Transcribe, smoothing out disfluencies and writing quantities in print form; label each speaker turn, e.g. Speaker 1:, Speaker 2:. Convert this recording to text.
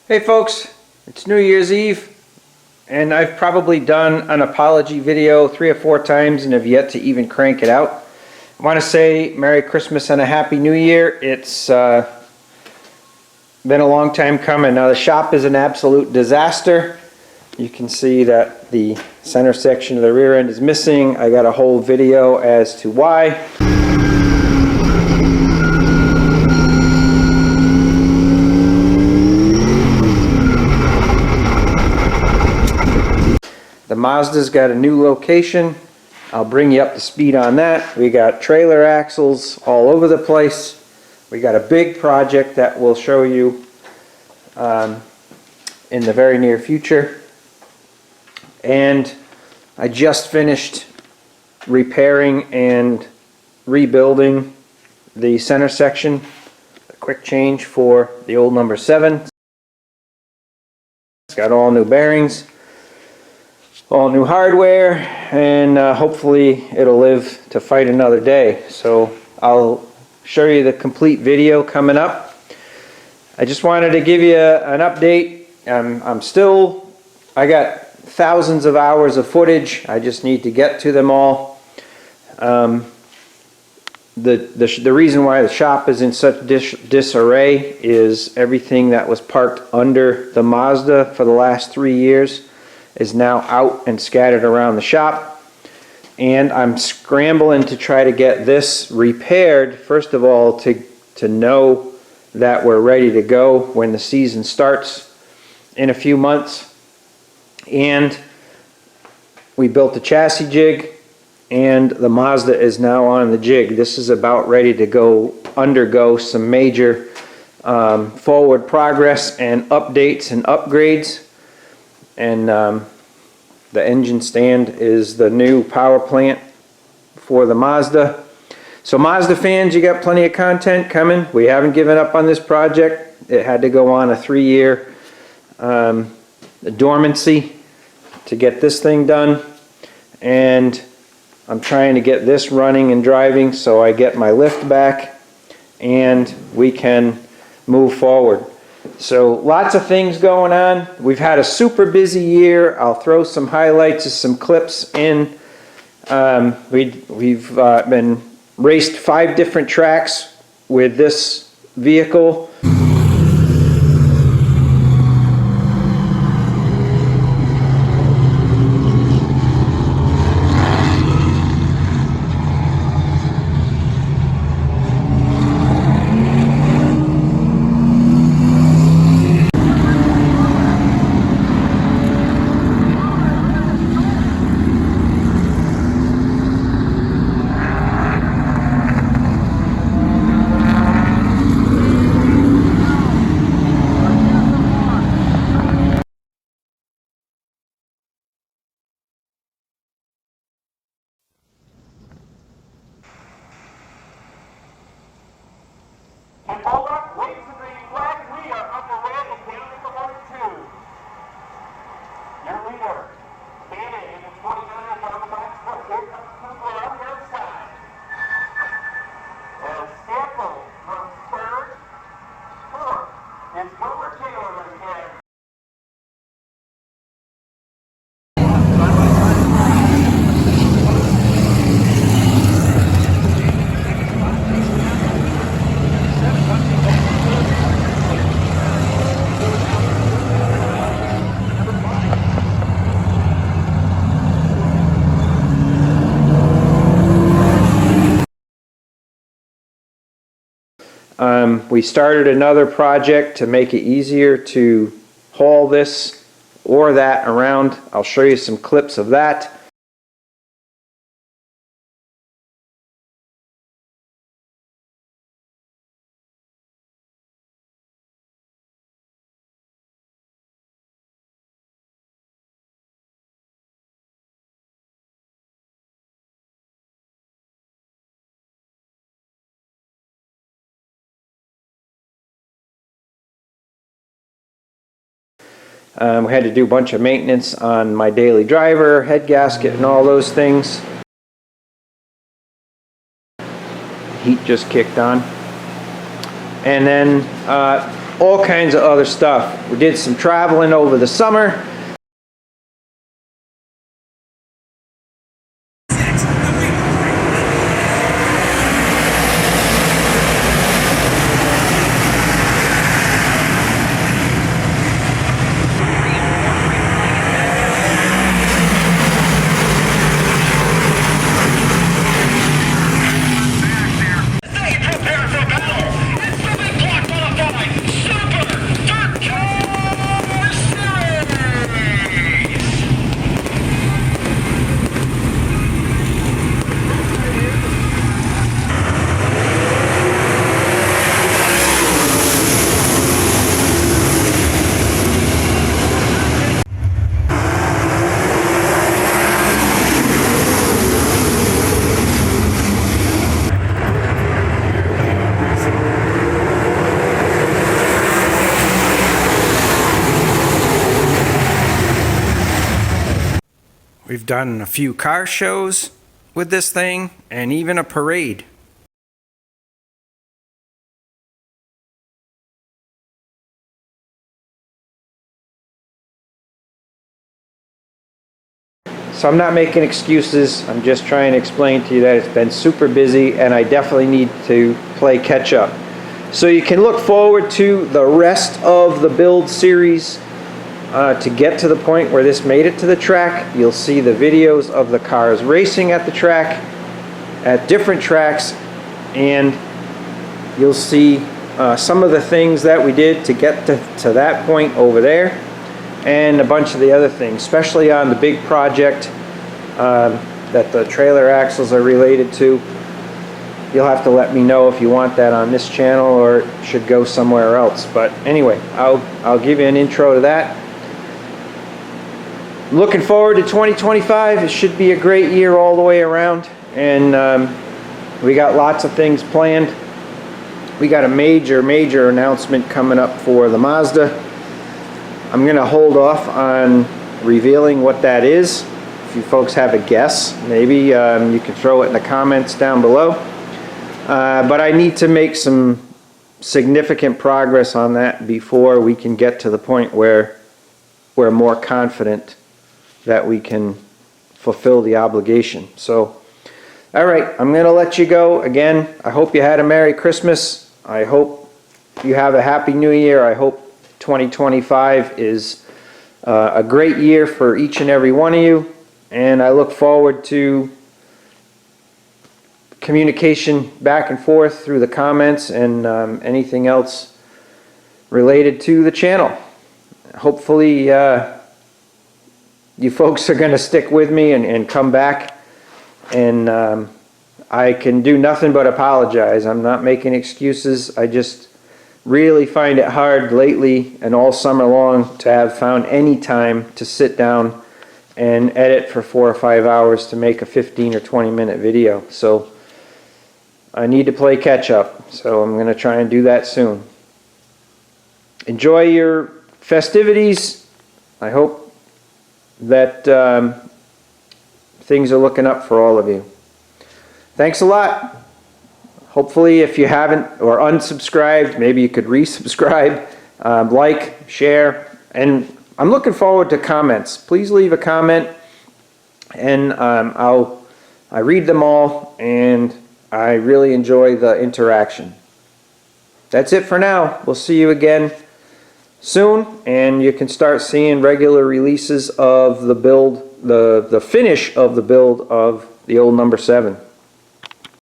Speaker 1: Hey folks, it's New Year's Eve and I've probably done an apology video 3 or 4 times and have yet to even crank it out. I want to say Merry Christmas and a Happy New Year. It's been a long time coming. Now the shop is an absolute disaster. You can see that the center section of the rear end is missing. I got a whole video as to why. The Mazda's got a new location. I'll bring you up to speed on that. We got trailer axles all over the place. We got a big project that we'll show you in the very near future. And I just finished repairing and rebuilding the center section. A quick change for the old number 7. It's got all new bearings, all new hardware, and hopefully it'll live to fight another day. So I'll show you the complete video coming up. I just wanted to give you an update. I got thousands of hours of footage. I just need to get to them all. The reason why the shop is in such disarray is everything that was parked under the Mazda for the last 3 years is now out and scattered around the shop, and I'm scrambling to try to get this repaired, first of all to know that we're ready to go when the season starts in a few months. And we built the chassis jig and the Mazda is now on the jig. This is about ready to undergo some major forward progress and updates and upgrades. And the engine stand is the new power plant for the Mazda. So Mazda fans, you got plenty of content coming. We haven't given up on this project. It had to go on a 3-year dormancy to get this thing done. And I'm trying to get this running and driving so I get my lift back and we can move forward. So lots of things going on. We've had a super busy year. I'll throw some highlights of some clips in. We've been raced 5 different tracks with this vehicle.
Speaker 2: And hold up, wait for the flag. We are underway in County Number 2. Your leader, standing in the 29th on the back foot. Here comes Cooper on the outside. And Stample from 3rd. 4th is Wilbur Taylor again.
Speaker 1: We started another project to make it easier to haul this or that around. I'll show you some clips of that. We had to do a bunch of maintenance on my daily driver, head gasket, and all those things. Heat just kicked on. And then all kinds of other stuff. We did some traveling over the summer. We've done a few car shows with this thing and even a parade. So I'm not making excuses, I'm just trying to explain to you that it's been super busy and I definitely need to play catch up. So you can look forward to the rest of the build series to get to the point where this made it to the track. You'll see the videos of the cars racing at the track, at different tracks, and you'll see some of the things that we did to get to that point over there, and a bunch of the other things, especially on the big project that the trailer axles are related to. You'll have to let me know if you want that on this channel or it should go somewhere else. But anyway, I'll give you an intro to that. Looking forward to 2025. It should be a great year all the way around, and we got lots of things planned. We got a major announcement coming up for the Mazda. I'm gonna hold off on revealing what that is. If you folks have a guess, maybe you can throw it in the comments down below. But I need to make some significant progress on that before we can get to the point where we're more confident that we can fulfill the obligation. So, all right, I'm gonna let you go. Again, I hope you had a Merry Christmas. I hope you have a Happy New Year. I hope 2025 is a great year for each and every one of you, and I look forward to communication back and forth through the comments and anything else related to the channel. Hopefully you folks are going to stick with me and come back, and I can do nothing but apologize. I'm not making excuses. I just really find it hard lately and all summer long to have found any time to sit down and edit for 4 or 5 hours to make a 15 or 20 minute video. So I need to play catch up, so I'm going to try and do that soon. Enjoy your festivities. I hope that things are looking up for all of you. Thanks a lot. Hopefully, if you haven't or unsubscribed, maybe you could resubscribe, like, share, and I'm looking forward to comments. Please leave a comment, and I read them all, and I really enjoy the interaction. That's it for now. We'll see you again soon, and you can start seeing regular releases of the build, the finish of the build of the old number 7.